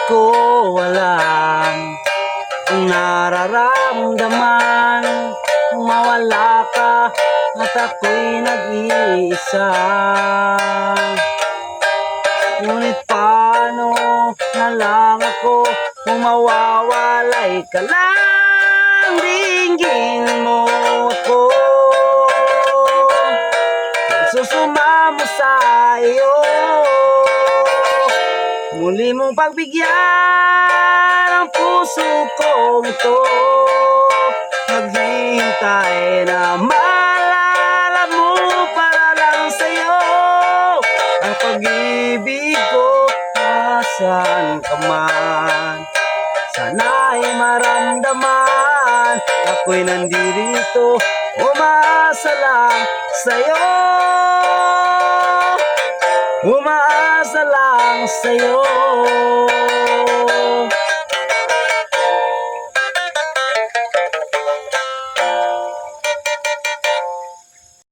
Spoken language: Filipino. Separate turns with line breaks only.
ko alam kung nararamdaman kung mawala ka at ako'y nag-iisa. Ngunit paano na lang ako kung mawawalay ka lang? Dinggin mo ako, susumamo sa iyo. Muli mong pagbigyan ang puso kong ito, naghihintay na maalala mo para lang sa'yo ang pag-ibig ko. Nasaan ka man, sana'y maramdaman ako'y nandirito, umaasa lang sa'yo, umaasa lang sa'yo.